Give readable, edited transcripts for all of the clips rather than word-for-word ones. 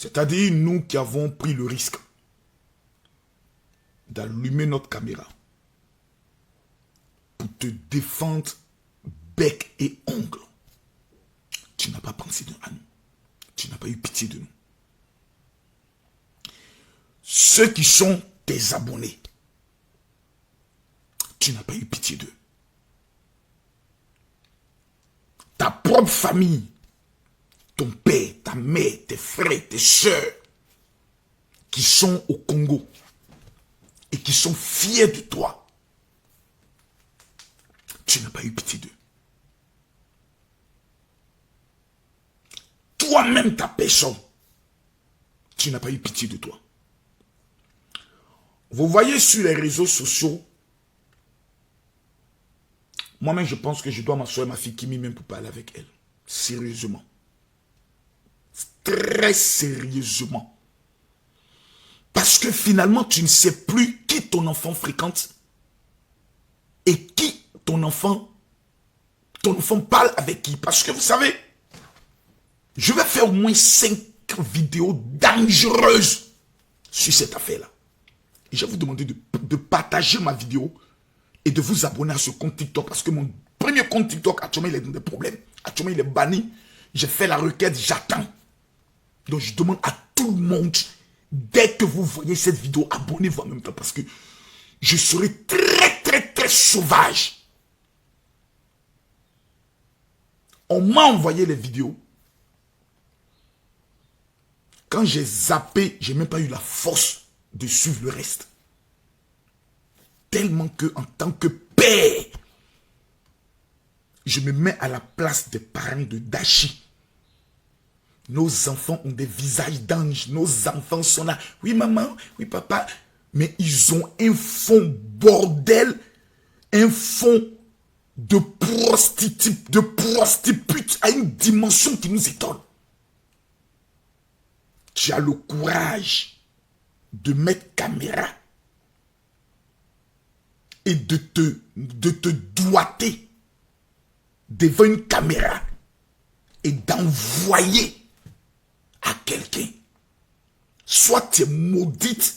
C'est-à-dire nous qui avons pris le risque d'allumer notre caméra pour te défendre bec et ongle. Tu n'as pas pensé à nous. Tu n'as pas eu pitié de nous. Ceux qui sont tes abonnés, tu n'as pas eu pitié d'eux. Ta propre famille, ton père, ta mère, tes frères, tes soeurs, qui sont au Congo et qui sont fiers de toi, tu n'as pas eu pitié d'eux. Toi-même, ta personne, tu n'as pas eu pitié de toi. Vous voyez sur les réseaux sociaux, moi-même je pense que je dois m'asseoir ma fille Kimi même pour parler avec elle. Sérieusement. Très sérieusement. Parce que finalement, tu ne sais plus qui ton enfant fréquente et qui ton enfant parle avec qui. Parce que vous savez, je vais faire au moins 5 vidéos dangereuses sur cette affaire-là. Et je vais vous demander de partager ma vidéo et de vous abonner à ce compte TikTok. Parce que mon premier compte TikTok, actuellement, il est dans des problèmes. Actuellement, il est banni. J'ai fait la requête, j'attends. Donc, je demande à tout le monde, dès que vous voyez cette vidéo, abonnez-vous en même temps. Parce que je serai très, très, très sauvage. On m'a envoyé les vidéos. Quand j'ai zappé, j'ai même pas eu la force de suivre le reste. Tellement que, en tant que père, je me mets à la place des parents de Dachi. Nos enfants ont des visages d'anges. Nos enfants sont là. Oui, maman, oui, papa. Mais ils ont un fond bordel, un fond de prostitute à une dimension qui nous étonne. Tu as le courage de mettre caméra et de te doiter devant une caméra et d'envoyer à quelqu'un. Soit tu es maudite,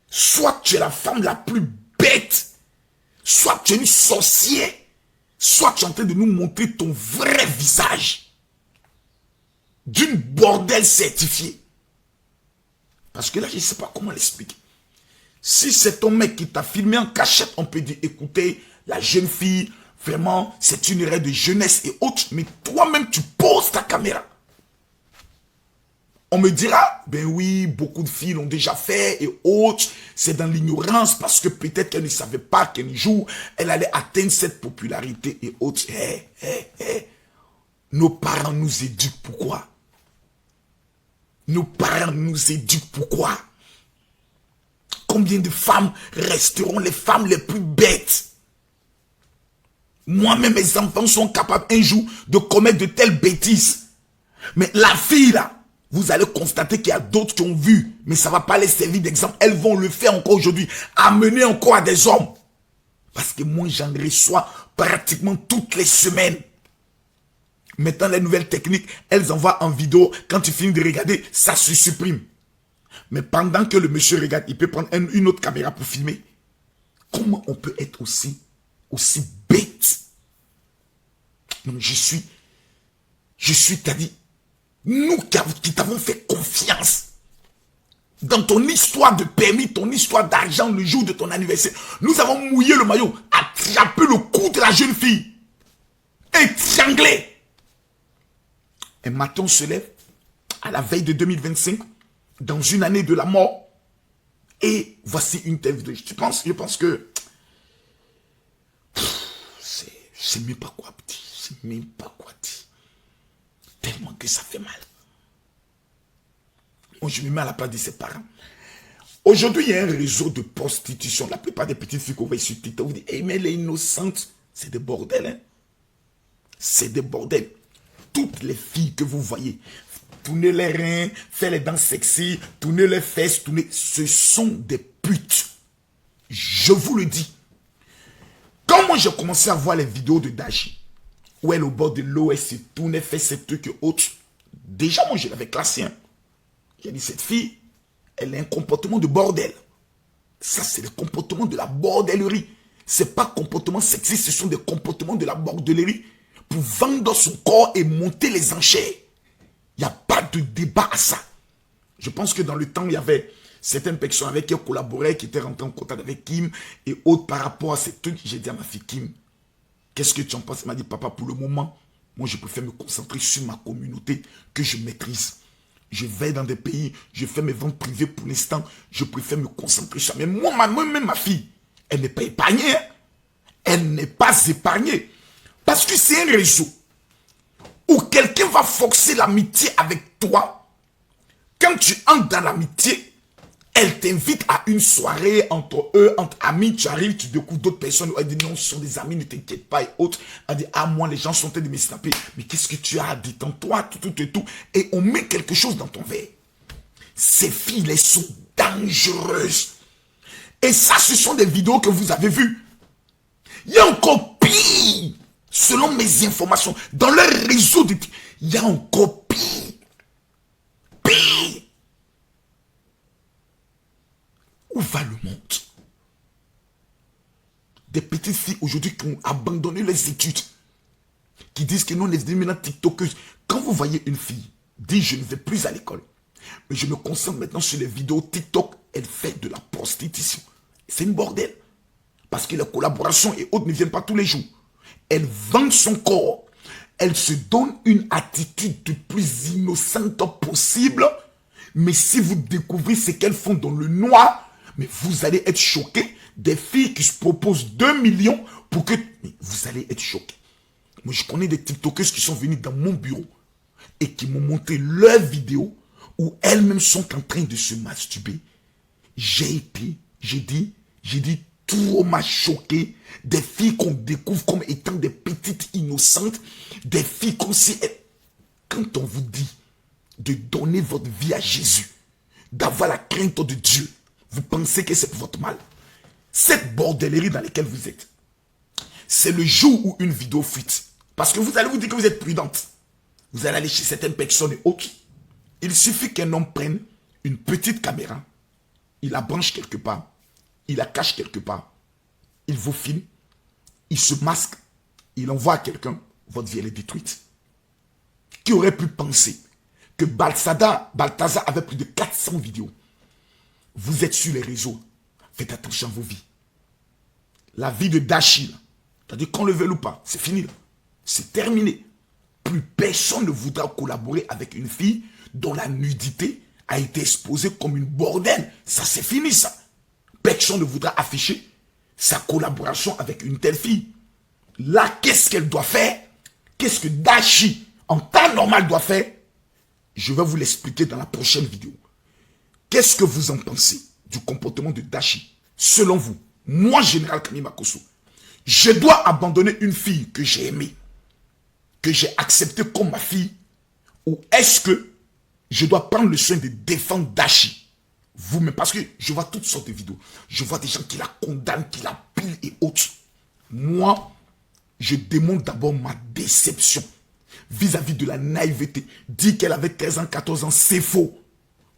soit tu es la femme la plus bête, soit tu es une sorcière, soit tu es en train de nous montrer ton vrai visage d'une bordel certifiée. Parce que là, je ne sais pas comment l'expliquer. Si c'est ton mec qui t'a filmé en cachette, on peut dire, écoutez, la jeune fille, vraiment, c'est une erreur de jeunesse et autres. Mais toi-même, tu poses ta caméra. On me dira, ben oui, beaucoup de filles l'ont déjà fait et autres. C'est dans l'ignorance parce que peut-être qu'elle ne savait pas qu'un jour, elle allait atteindre cette popularité et autres. Nos parents nous éduquent pourquoi? Nos parents nous éduquent pourquoi? Combien de femmes resteront les femmes les plus bêtes? Moi-même, mes enfants sont capables un jour de commettre de telles bêtises. Mais la fille là, vous allez constater qu'il y a d'autres qui ont vu, mais ça ne va pas les servir d'exemple. Elles vont le faire encore aujourd'hui, amener encore à des hommes. Parce que moi, j'en reçois pratiquement toutes les semaines. Maintenant, les nouvelles techniques, elles envoient en vidéo. Quand tu finis de regarder, ça se supprime. Mais pendant que le monsieur regarde, il peut prendre une autre caméra pour filmer. Comment on peut être aussi bête? Non, je suis, t'as dit, nous qui t'avons fait confiance dans ton histoire de permis, ton histoire d'argent le jour de ton anniversaire, nous avons mouillé le maillot, attrapé le cou de la jeune fille, étranglé. Un matin, on se lève à la veille de 2025, dans une année de la mort, et voici une telle vidéo. Je pense que je sais même pas quoi dire. Je sais même pas quoi dire. Tellement que ça fait mal. Moi, je me mets à la place de ses parents. Aujourd'hui, il y a un réseau de prostitution. La plupart des petites filles qu'on voit sur TikTok, vous dites, hey, mais elle est innocente. C'est des bordels, hein. C'est des bordels. Toutes les filles que vous voyez, tournez les reins, faites les dents sexy, tournez les fesses, ce sont des putes. Je vous le dis. Quand moi j'ai commencé à voir les vidéos de Dachi, où elle au bord de l'eau, elle se tournait, fait ses trucs et autres, déjà moi je l'avais classé. Hein. J'ai dit, cette fille, elle a un comportement de bordel. Ça, c'est le comportement de la bordellerie. Ce n'est pas comportement sexiste, ce sont des comportements de la bordellerie pour vendre son corps et monter les enchères. Il n'y a pas de débat à ça. Je pense que dans le temps, il y avait certaines personnes avec qui on collaborait, qui étaient rentrées en contact avec Kim et autres par rapport à ces trucs. J'ai dit à ma fille, Kim, qu'est-ce que tu en penses? Elle m'a dit, papa, pour le moment, moi, je préfère me concentrer sur ma communauté que je maîtrise. Je vais dans des pays, je fais mes ventes privées pour l'instant, je préfère me concentrer sur ça. Mais moi-même, ma fille, elle n'est pas épargnée. Hein? Elle n'est pas épargnée. Parce que c'est un réseau où quelqu'un va forcer l'amitié avec toi. Quand tu entres dans l'amitié, elle t'invite à une soirée entre eux, entre amis, tu arrives, tu découvres d'autres personnes, elle dit non, ce sont des amis, ne t'inquiète pas et autres. Elle dit, ah moi les gens sont en train de me snapper, mais qu'est-ce que tu as, détends-toi, tout. Et on met quelque chose dans ton verre. Ces filles, elles sont dangereuses. Et ça, ce sont des vidéos que vous avez vues. Il y a encore pire, selon mes informations, dans leur réseau, il y a encore pire. Pire. Où va le monde? Des petites filles aujourd'hui qui ont abandonné les études, qui disent que non, les maintenant tiktokeuses. Quand vous voyez une fille dire je ne vais plus à l'école, mais je me concentre maintenant sur les vidéos TikTok, elle fait de la prostitution. C'est une bordel. Parce que les collaborations et autres ne viennent pas tous les jours. Elle vend son corps. Elle se donne une attitude de plus innocente possible. Mais si vous découvrez ce qu'elles font dans le noir, mais vous allez être choqués. Des filles qui se proposent 2 millions pour que... Mais vous allez être choqués. Moi, je connais des TikTokers qui sont venus dans mon bureau et qui m'ont montré leurs vidéos où elles-mêmes sont en train de se masturber. J'ai dit, tout m'a choqué. Des filles qu'on découvre comme étant des petites innocentes. Des filles comme si... Quand on vous dit de donner votre vie à Jésus, d'avoir la crainte de Dieu, vous pensez que c'est pour votre mal. Cette bordellerie dans laquelle vous êtes, c'est le jour où une vidéo fuite. Parce que vous allez vous dire que vous êtes prudente. Vous allez aller chez certaines personnes et ok. Il suffit qu'un homme prenne une petite caméra, il la branche quelque part, il la cache quelque part, il vous filme, il se masque, il envoie à quelqu'un, votre vie elle est détruite. Qui aurait pu penser que Balthazar avait plus de 400 vidéos? Vous êtes sur les réseaux. Faites attention à vos vies. La vie de Dashi, c'est-à-dire qu'on le veuille ou pas, c'est fini. C'est terminé. Plus personne ne voudra collaborer avec une fille dont la nudité a été exposée comme une bordelle. Ça, c'est fini, ça. Personne ne voudra afficher sa collaboration avec une telle fille. Là, qu'est-ce qu'elle doit faire? Qu'est-ce que Dashi, en temps normal, doit faire? Je vais vous l'expliquer dans la prochaine vidéo. Qu'est-ce que vous en pensez du comportement de Dashi? Selon vous, moi, Général Kami Makosso, je dois abandonner une fille que j'ai aimée, que j'ai acceptée comme ma fille, ou est-ce que je dois prendre le soin de défendre Dashi? Vous-même, parce que je vois toutes sortes de vidéos. Je vois des gens qui la condamnent, qui la pillent et autres. Moi, je démontre d'abord ma déception vis-à-vis de la naïveté. Dire qu'elle avait 13 ans, 14 ans, c'est faux.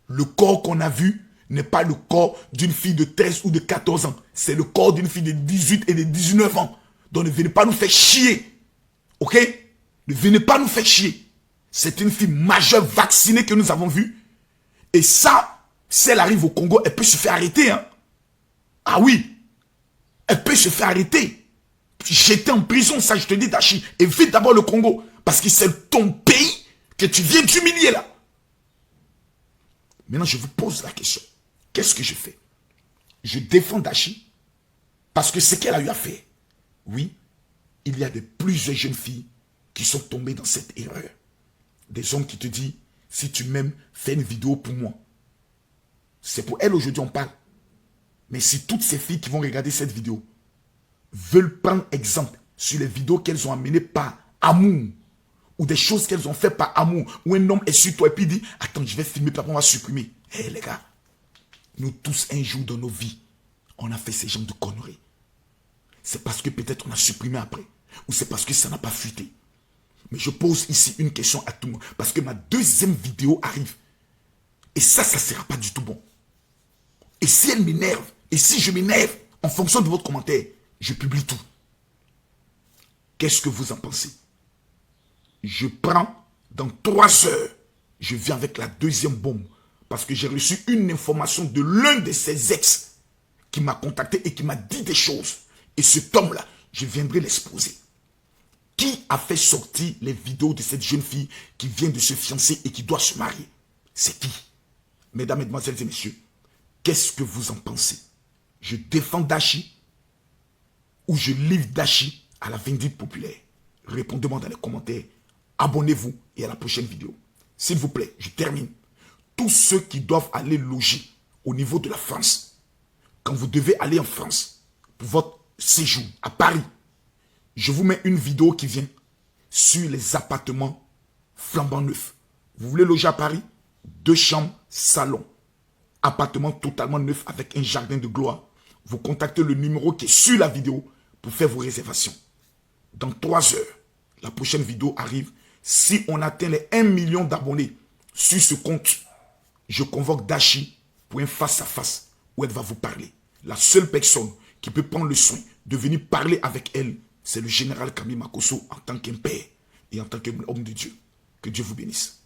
Le corps qu'on a vu n'est pas le corps d'une fille de 13 ou de 14 ans. C'est le corps d'une fille de 18 et de 19 ans. Donc ne venez pas nous faire chier. Ok? Ne venez pas nous faire chier. C'est une fille majeure vaccinée que nous avons vue. Et ça, si elle arrive au Congo, elle peut se faire arrêter. Hein? Ah oui. Elle peut se faire arrêter. J'étais en prison, ça je te dis, Dashi. Évite d'abord le Congo. Parce que c'est ton pays que tu viens d'humilier là. Maintenant, je vous pose la question. Qu'est-ce que je fais? Je défends Dashi parce que ce qu'elle a eu à faire. Oui, il y a de plusieurs jeunes filles qui sont tombées dans cette erreur. Des hommes qui te disent, si tu m'aimes, fais une vidéo pour moi. C'est pour elle aujourd'hui on parle. Mais si toutes ces filles qui vont regarder cette vidéo veulent prendre exemple sur les vidéos qu'elles ont amenées par amour, ou des choses qu'elles ont fait par amour, où un homme est sur toi et puis dit, attends, je vais filmer, puis après on va supprimer. Hé les gars, nous tous un jour dans nos vies, on a fait ces genres de conneries. C'est parce que peut-être on a supprimé après, ou c'est parce que ça n'a pas fuité. Mais je pose ici une question à tout le monde, parce que ma deuxième vidéo arrive. Et ça ne sera pas du tout bon. Et si elle m'énerve, et si je m'énerve, en fonction de votre commentaire, je publie tout. Qu'est-ce que vous en pensez? Je prends dans 3 heures, je viens avec la deuxième bombe. Parce que j'ai reçu une information de l'un de ses ex qui m'a contacté et qui m'a dit des choses. Et cet homme-là, je viendrai l'exposer. Qui a fait sortir les vidéos de cette jeune fille qui vient de se fiancer et qui doit se marier? C'est qui? Mesdames, Mesdemoiselles et Messieurs, qu'est-ce que vous en pensez? Je défends Dachi ou je livre Dachi à la vindicte populaire? Répondez-moi dans les commentaires. Abonnez-vous et à la prochaine vidéo. S'il vous plaît, je termine. Tous ceux qui doivent aller loger au niveau de la France, quand vous devez aller en France pour votre séjour à Paris, je vous mets une vidéo qui vient sur les appartements flambant neufs. Vous voulez loger à Paris? 2 chambres, salon. Appartement totalement neuf avec un jardin de gloire. Vous contactez le numéro qui est sur la vidéo pour faire vos réservations. Dans 3 heures, la prochaine vidéo arrive. Si on atteint les 1 million d'abonnés sur ce compte, je convoque Dachi pour un face-à-face où elle va vous parler. La seule personne qui peut prendre le soin de venir parler avec elle, c'est le général Camille Makosso en tant qu'un père et en tant qu'homme de Dieu. Que Dieu vous bénisse.